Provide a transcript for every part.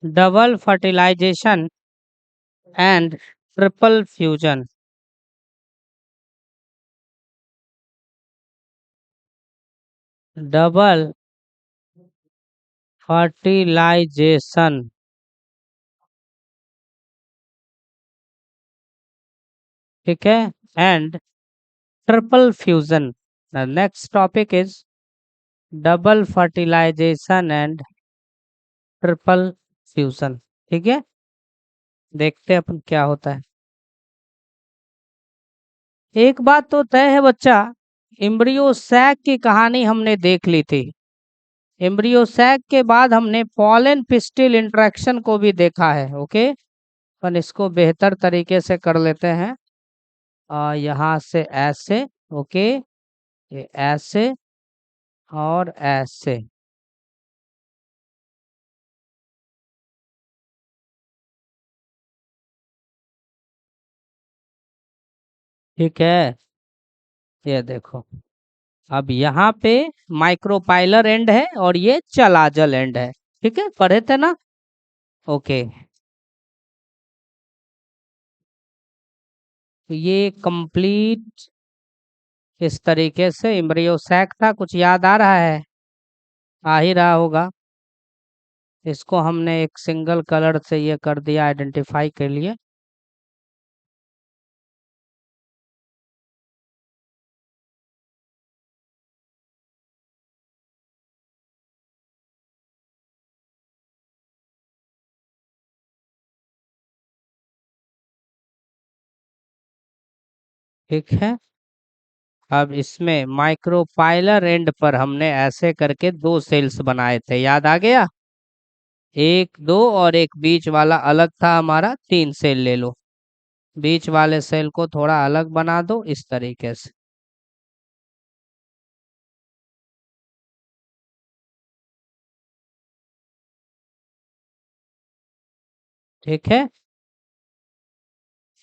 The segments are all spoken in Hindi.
Double fertilisation and triple fusion. Double fertilisation ठीक है and triple fusion. The next topic is double fertilisation and triple fusion. ठीक है, देखते हैं अपन क्या होता है। एक बात तो तय है बच्चा, एम्ब्रियो सैक की कहानी हमने देख ली थी। एम्ब्रियो सैक के बाद हमने पॉलन पिस्टिल इंटरेक्शन को भी देखा है। ओके, अपन इसको बेहतर तरीके से कर लेते हैं। यहाँ से ऐसे, ओके, ये ऐसे और ऐसे। ठीक है, ये देखो, अब यहाँ पे माइक्रोपाइलर एंड है और ये चलाजल एंड है। ठीक है, पढ़े थे ना। ओके, तो ये कंप्लीट इस तरीके से एम्ब्रियो सैक था। कुछ याद आ रहा है? आ ही रहा होगा। इसको हमने एक सिंगल कलर से ये कर दिया आइडेंटिफाई के लिए। ठीक है, अब इसमें माइक्रोपाइलर एंड पर हमने ऐसे करके दो सेल्स बनाए थे, याद आ गया? एक दो और एक बीच वाला अलग था हमारा, तीन सेल ले लो। बीच वाले सेल को थोड़ा अलग बना दो इस तरीके से। ठीक है,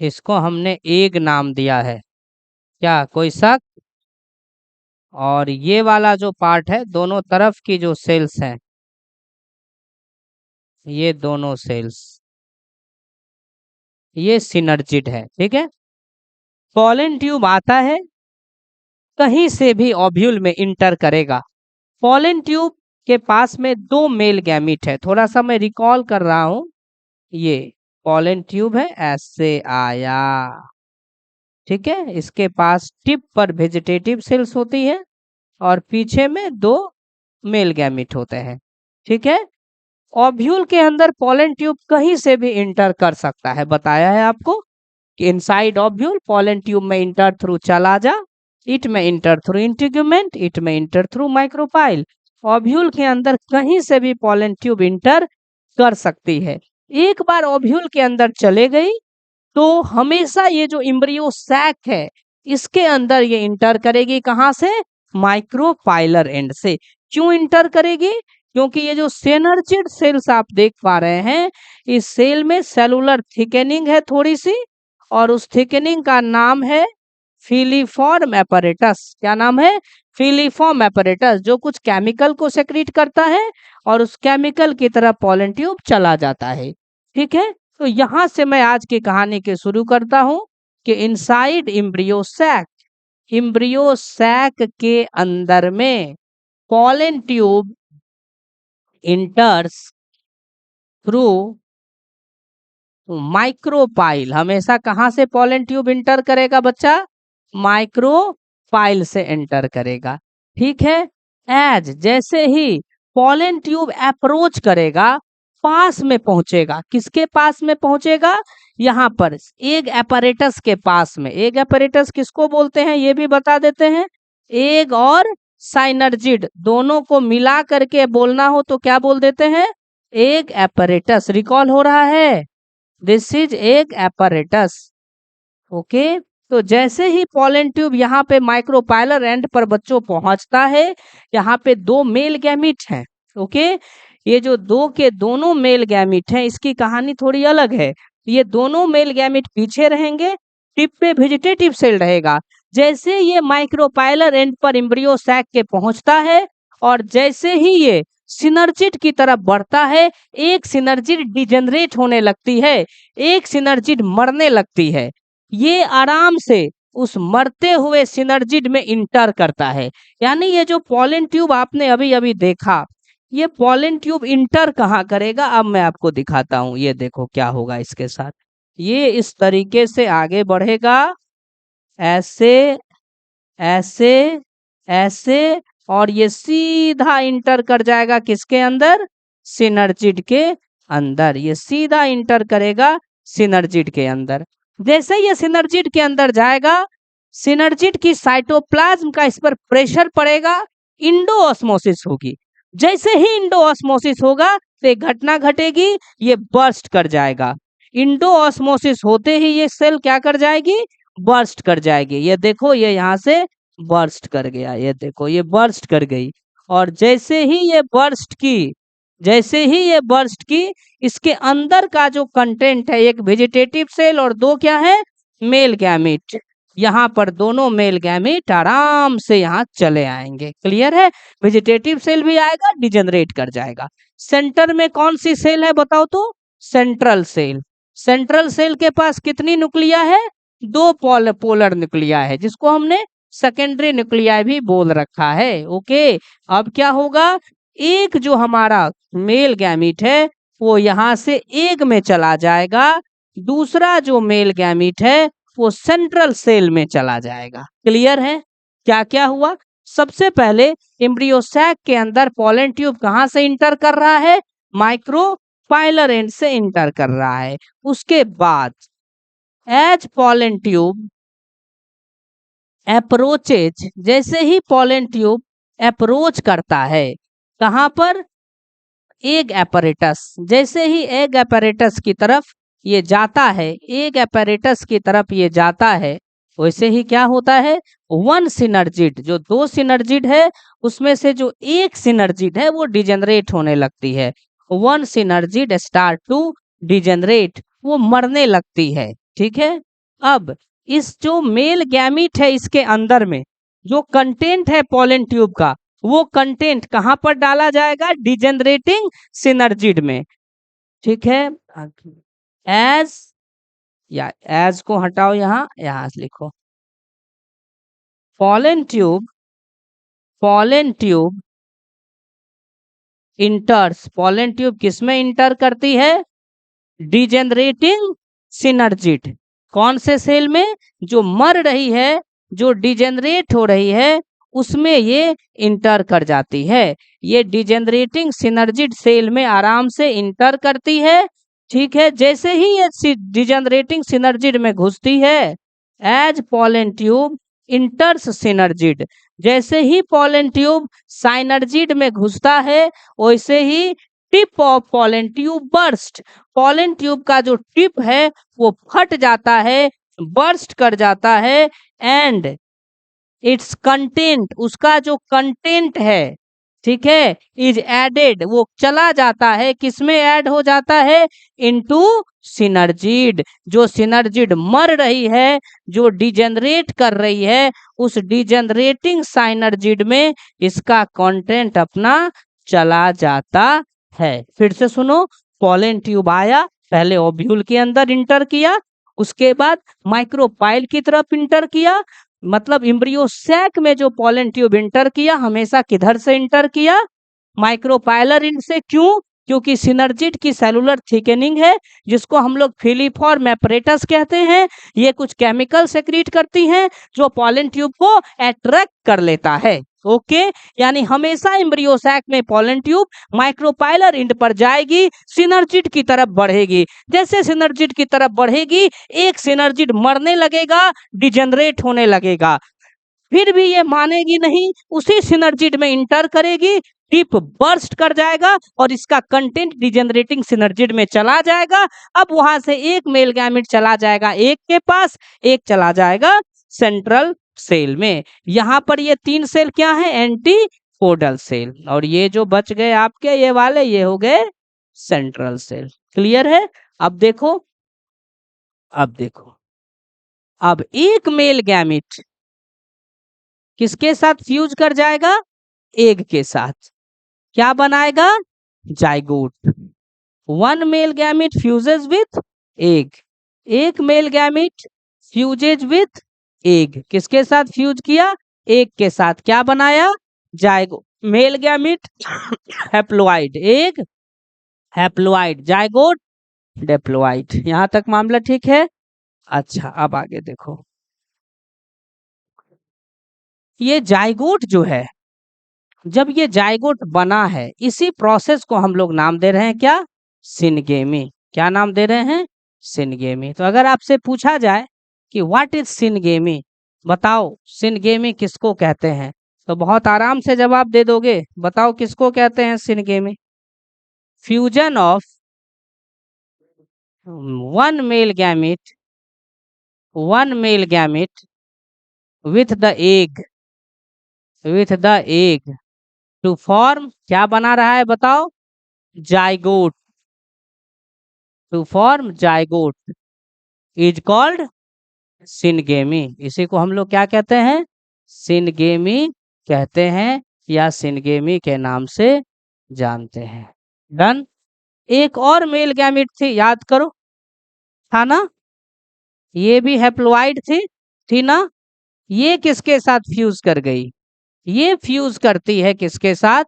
इसको हमने एग नाम दिया है। क्या कोई शक? और ये वाला जो पार्ट है, दोनों तरफ की जो सेल्स हैं, ये दोनों सेल्स, ये सिनर्जिड है। ठीक है, पॉलन ट्यूब आता है, कहीं से भी ओव्यूल में इंटर करेगा। पॉलन ट्यूब के पास में दो मेल गैमीट है। थोड़ा सा मैं रिकॉल कर रहा हूं, ये पॉलन ट्यूब है, ऐसे आया। ठीक है, इसके पास टिप पर वेजिटेटिव सेल्स होती है और पीछे में दो मेल गैमीट होते हैं। ठीक है, ओव्यूल के अंदर पॉलन ट्यूब कहीं से भी इंटर कर सकता है। बताया है आपको कि इनसाइड ओव्यूल पॉलन ट्यूब में इंटर थ्रू चला जा, इट में इंटर थ्रू इंटीग्यूमेंट, इट में इंटर थ्रू माइक्रोपाइल। ओव्यूल के अंदर कहीं से भी पॉलन ट्यूब इंटर कर सकती है। एक बार ओव्यूल के अंदर चले गई तो हमेशा ये जो इम्ब्रियो सैक है, इसके अंदर ये इंटर करेगी। कहाँ से? माइक्रोपाइलर एंड से। क्यों इंटर करेगी? क्योंकि ये जो सेनर्जिड सेल्स आप देख पा रहे हैं, इस सेल में सेलुलर थिकनिंग है थोड़ी सी, और उस थिकनिंग का नाम है फिलीफॉर्म एपरेटस। क्या नाम है? फिलीफॉर्म एपरेटस, जो कुछ केमिकल को सेक्रीट करता है और उस केमिकल की तरह पॉलन ट्यूब चला जाता है। ठीक है, तो यहां से मैं आज की कहानी के शुरू करता हूं कि इनसाइड इम्ब्रियो सैक के अंदर में पॉलन ट्यूब इंटर्स थ्रू माइक्रोपाइल। हमेशा कहां से पॉलन ट्यूब इंटर करेगा बच्चा? माइक्रोपाइल से एंटर करेगा। ठीक है, एज जैसे ही पॉलन ट्यूब अप्रोच करेगा, पास में पहुंचेगा। किसके पास में पहुंचेगा? यहाँ पर एग एपरेटस के पास में। एग एपरेटस किसको बोलते हैं ये भी बता देते हैं। एग और साइनर्जिड दोनों को मिला करके बोलना हो तो क्या बोल देते हैं? Egg apparatus. रिकॉल हो रहा है? This is egg apparatus. Okay, तो जैसे ही पॉलन ट्यूब यहाँ पे माइक्रोपाइलर एंड पर बच्चों पहुंचता है, यहाँ पे दो मेल गैमीट हैं। ओके, ये जो दो के दोनों मेल गैमीट हैं, इसकी कहानी थोड़ी अलग है। ये दोनों मेल गैमीट पीछे रहेंगे, टिप पे वेजिटेटिव सेल रहेगा। जैसे ये माइक्रोपाइलर एंड पर एम्ब्रियो सैक के पहुंचता है और जैसे ही ये सिनर्जिड की तरफ बढ़ता है, एक सिनर्जिड डिजेनरेट होने लगती है, एक सिनर्जिड मरने लगती है। ये आराम से उस मरते हुए सिनर्जिड में इंटर करता है। यानी ये जो पॉलन ट्यूब आपने अभी अभी देखा, ये पॉलन ट्यूब इंटर कहाँ करेगा, अब मैं आपको दिखाता हूँ। ये देखो क्या होगा इसके साथ। ये इस तरीके से आगे बढ़ेगा, ऐसे ऐसे ऐसे, और ये सीधा इंटर कर जाएगा किसके अंदर, सिनर्जिड के अंदर। ये सीधा इंटर करेगा सिनर्जिड के अंदर। जैसे ये सिनर्जिड के अंदर जाएगा, सिनर्जिड की साइटोप्लाज्म का इस पर प्रेशर पड़ेगा, इंडोऑस्मोसिस होगी। जैसे ही इंडोऑस्मोसिस होगा तो एक घटना घटेगी, ये बर्स्ट कर जाएगा। इंडोऑस्मोसिस होते ही ये सेल क्या कर जाएगी, बर्स्ट कर जाएगी। ये देखो ये यहाँ से बर्स्ट कर गया, ये देखो ये बर्स्ट कर गई। और जैसे ही ये बर्स्ट की, जैसे ही ये बर्स्ट की, इसके अंदर का जो कंटेंट है, एक वेजिटेटिव सेल और दो क्या है, मेल गैमेट। यहाँ पर दोनों मेल गैमेट आराम से यहाँ चले आएंगे। क्लियर है, वेजिटेटिव सेल भी आएगा, डिजेनरेट कर जाएगा। सेंटर में कौन सी सेल है बताओ तो, सेंट्रल सेल। सेंट्रल सेल के पास कितनी न्यूक्लिया है, दो पोलर न्यूक्लिया है, जिसको हमने सेकेंडरी न्यूक्लिया भी बोल रखा है। ओके, अब क्या होगा, एक जो हमारा मेल गैमीट है वो यहाँ से एग में चला जाएगा, दूसरा जो मेल गैमीट है वो सेंट्रल सेल में चला जाएगा। क्लियर है, क्या क्या हुआ। सबसे पहले एम्ब्रियो सैक के अंदर पॉलन ट्यूब कहाँ से इंटर कर रहा है, माइक्रोपाइलर एंड से इंटर कर रहा है। उसके बाद एज पॉलन ट्यूब अप्रोचेज, जैसे ही पॉलन ट्यूब अप्रोच करता है कहां पर, एग एपरेटस, जैसे ही एग एपरेटस की तरफ ये जाता है, एग एपरेटस की तरफ ये जाता है, वैसे ही क्या होता है, वन सिनर्जिड, जो दो सिनर्जिड है उसमें से जो एक सिनर्जिड है वो डिजेनरेट होने लगती है। One synergid start to degenerate, वो मरने लगती है। ठीक है, अब इस जो मेल गैमीट है इसके अंदर में जो कंटेंट है पॉलन ट्यूब का, वो कंटेंट कहां पर डाला जाएगा, डिजेनरेटिंग सिनर्जिड में। ठीक है, एज, या एज को हटाओ, यहाँ लिखो pollen tube, pollen tube इंटर्स, pollen tube किसमें इंटर करती है, डिजेनरेटिंग सिनर्जिड। कौन से सेल में, जो मर रही है, जो डिजेनरेट हो रही है, उसमें ये इंटर कर जाती है। ये डिजेनरेटिंग सिनर्जिड सेल में आराम से इंटर करती है। ठीक है, जैसे ही ये डिजेनरेटिंग सिनर्जिड में घुसती है, as pollen tube enters synergid, जैसे ही पॉलन ट्यूब साइनर्जिड में घुसता है, वैसे ही tip of pollen tube burst, pollen tube का जो टिप है वो फट जाता है, बर्स्ट कर जाता है, एंड इट्स कंटेंट, उसका जो कंटेंट है, ठीक है, इज एडेड, वो चला जाता है, किसमें ऐड हो जाता है, इनटू सिनर्जिड। जो सिनर्जिड मर रही है, जो डिजेनरेट कर रही है, उस डिजेनरेटिंग साइनर्जिड में इसका कंटेंट अपना चला जाता है। फिर से सुनो, पॉलन ट्यूब आया, पहले ओव्यूल के अंदर इंटर किया, उसके बाद माइक्रोपाइल की तरफ इंटर किया, मतलब एम्ब्रियो सैक में जो पॉलन ट्यूब इंटर किया हमेशा किधर से इंटर किया, माइक्रोपाइलर इन से। क्यों, क्योंकि सिनर्जिड की सेलुलर थिकनिंग है, जिसको हम लोग फिलीफॉर्म एपरेटस कहते हैं। ये कुछ केमिकल सेक्रीट करती हैं जो पॉलन ट्यूब को अट्रैक्ट कर लेता है। ओके, यानी हमेशा एम्ब्रियो सैक में पॉलन ट्यूब माइक्रोपाइलर इंड पर जाएगी, सिनर्जिड की तरफ बढ़ेगी। जैसे सिनर्जिड की तरफ बढ़ेगी, एक सिनर्जिड मरने लगेगा, डिजेनरेट होने लगेगा, फिर भी ये मानेगी नहीं, उसी सिनर्जिड में इंटर करेगी, टिप बर्स्ट कर जाएगा और इसका कंटेंट डिजेनरेटिंग सिनर्जिड में चला जाएगा। अब वहां से एक मेल गैमेट चला जाएगा एक के पास, एक चला जाएगा सेंट्रल सेल में। यहाँ पर ये तीन सेल क्या है, एंटीपोडल सेल, और ये जो बच गए आपके ये वाले, ये हो गए सेंट्रल सेल। क्लियर है, अब देखो, अब देखो, अब एक मेल गैमेट किसके साथ फ्यूज कर जाएगा, एग के साथ। क्या बनाएगा? Zygote. One male gamete fuses with egg, एक male gamete fuses with egg, किसके साथ फ्यूज किया? एग के साथ, क्या बनाया? Zygote. Male gamete haploid, egg haploid, zygote diploid. यहां तक मामला ठीक है? अच्छा, अब आगे देखो, ये जाइगोट जो है, जब ये जाइगोट बना है, इसी प्रोसेस को हम लोग नाम दे रहे हैं क्या? सिनगेमी। क्या नाम दे रहे हैं? सिनगेमी। तो अगर आपसे पूछा जाए कि व्हाट इज सिनगेमी, बताओ सिनगेमी किसको कहते हैं, तो बहुत आराम से जवाब दे दोगे। बताओ किसको कहते हैं syngamy? Fusion of one male gamete, one male gamete with the egg, with the egg to form, क्या बना रहा है बताओ? Zygote, to form zygote is called syngamy. इसी को हम लोग क्या कहते हैं? सिनगेमी कहते हैं, या सिनगेमी के नाम से जानते हैं। डन। एक और मेल गैमिट थी, याद करो, था ना? ये भी हैप्लोइड थी ना? ये किसके साथ फ्यूज कर गई? ये फ्यूज करती है किसके साथ?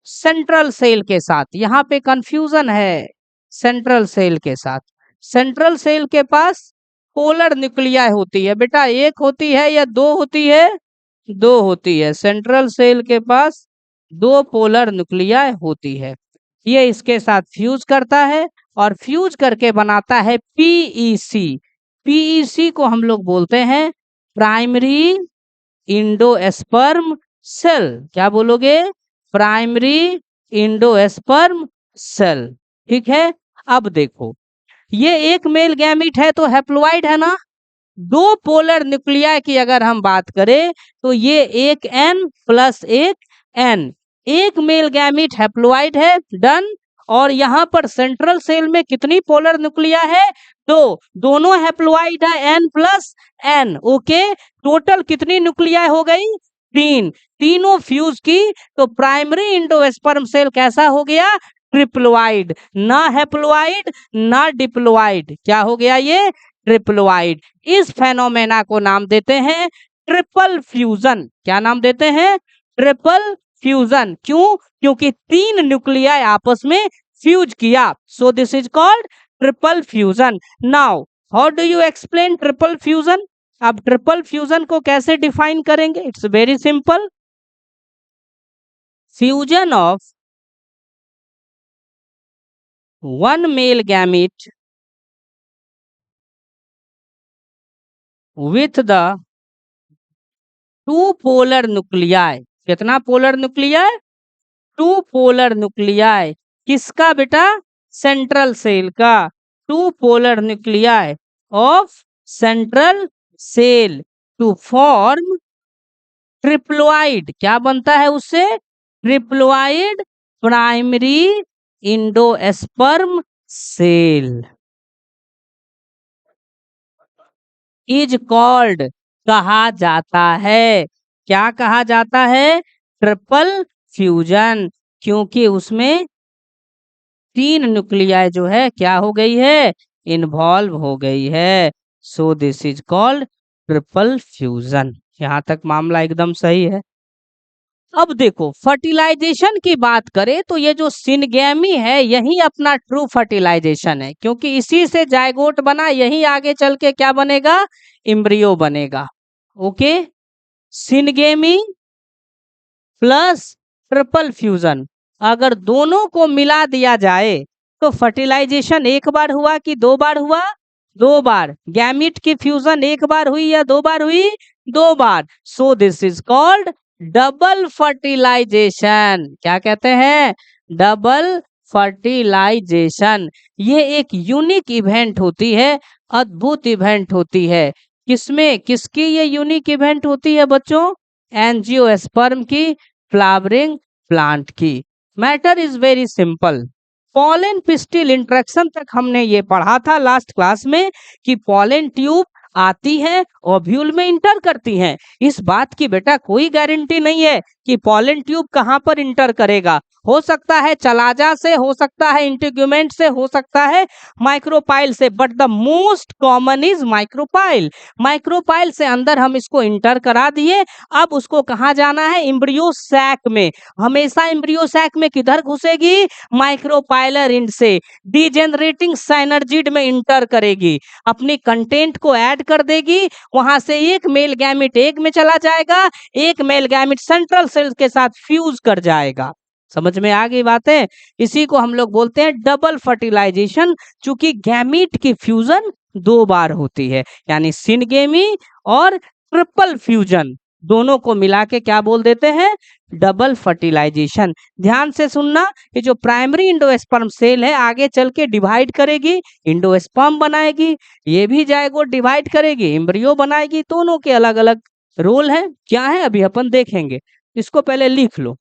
सेंट्रल सेल के साथ। यहाँ पे कंफ्यूजन है, सेंट्रल सेल के साथ। सेंट्रल सेल के पास पोलर न्यूक्लियाई होती है बेटा, एक होती है या दो होती है? दो होती है। सेंट्रल सेल के पास दो पोलर न्यूक्लियाई होती है। ये इसके साथ फ्यूज करता है और फ्यूज करके बनाता है पीईसी। पीईसी को हम लोग बोलते हैं प्राइमरी इंडोस्पर्म सेल। क्या बोलोगे? Primary endosperm cell. ठीक है। अब देखो, ये एक मेल गैमिट है तो हैप्लोइड है ना? दो पोलर न्यूक्लियाई की अगर हम बात करें तो ये एक एन प्लस एक एन, एक मेल गैमिट हैप्लोइड है। डन। और यहाँ पर सेंट्रल सेल में कितनी पोलर न्यूक्लिया है? दो, दोनों हैप्लोइड है, n plus n. Okay, total कितनी न्यूक्लिया हो गई? तीन। तीनों फ्यूज की तो प्राइमरी इंडोस्पर्म सेल कैसा हो गया? ट्रिप्लोइड, ना हैप्लोइड ना डिप्लोइड। क्या हो गया ये? ट्रिप्लोइड। इस फेनोमेना को नाम देते हैं ट्रिपल फ्यूजन। क्या नाम देते हैं? Triple fusion. क्यों? क्योंकि तीन न्यूक्लियाई आपस में फ्यूज किया, so this is called triple fusion. Now how do you explain triple fusion? अब ट्रिपल फ्यूजन को कैसे डिफाइन करेंगे? It's very simple. Fusion of one male gamete with the two polar nuclei. कितना polar nuclei? Two polar nuclei. किसका बेटा? सेंट्रल सेल का। Two polar nuclei of central cell to form triploid. क्या बनता है उससे? Triploid primary endosperm cell is called, कहा जाता है। क्या कहा जाता है? Triple fusion. क्योंकि उसमें तीन न्यूक्लियाई जो है क्या हो गई है? इन्वॉल्व हो गई है। सो this is called triple fusion. यहां तक मामला एकदम सही है। अब देखो, फर्टिलाइजेशन की बात करें तो ये जो सिनगेमी है यही अपना ट्रू फर्टिलाइजेशन है, क्योंकि इसी से जायगोट बना, यही आगे चल के क्या बनेगा? एम्ब्रियो बनेगा। Okay, syngamy plus triple fusion, अगर दोनों को मिला दिया जाए तो फर्टिलाइजेशन एक बार हुआ कि दो बार हुआ? दो बार। गैमिट की फ्यूजन एक बार हुई या दो बार हुई? दो बार। So this is called double fertilization. क्या कहते हैं? Double fertilization. ये एक यूनिक इवेंट होती है, अद्भुत इवेंट होती है। किसमें, किसकी ये यूनिक इवेंट होती है बच्चों? एंजियोस्पर्म की, फ्लावरिंग प्लांट की। Matter is very simple. Pollen pistil interaction तक हमने ये पढ़ा था लास्ट क्लास में कि पॉलन ट्यूब आती है, ओव्यूल में इंटर करती हैं। इस बात की बेटा कोई गारंटी नहीं है कि पॉलन ट्यूब कहाँ पर इंटर करेगा। हो सकता है चलाजा से, हो सकता है इंटीग्यूमेंट से, हो सकता है माइक्रोपाइल से, but the most common is micropyle. Micropyle से अंदर हम इसको इंटर करा दिए। अब उसको कहाँ जाना है, एम्ब्रियो सैक में। हमेशा एम्ब्रियो सैक में किधर घुसेगी, माइक्रोपाइलर इंड से डीजेनरेटिंग साइनर्जिड में इंटर करेगी, अपनी कंटेंट को ऐड कर देगी। वहां से एक मेल गैमिट एग में चला जाएगा, एक मेल गैमिट सेंट्रल सेल के साथ फ्यूज कर जाएगा। समझ में आ गई बातें। इसी को हम लोग बोलते हैं डबल फर्टिलाइजेशन, चूंकि गैमीट की फ्यूजन 2 बार होती है, यानी सिनगेमी और ट्रिपल फ्यूजन दोनों को मिला के क्या बोल देते हैं, डबल फर्टिलाइजेशन। ध्यान से सुनना, ये जो प्राइमरी इंडोस्पर्म सेल है आगे चल के डिवाइड करेगी, इंडोस्पर्म बनाएगी, ये भी जाएगोट डिवाइड करेगी, एम्ब्रियो बनाएगी। दोनों के अलग अलग रोल है, क्या है अभी अपन देखेंगे। इसको पहले लिख लो।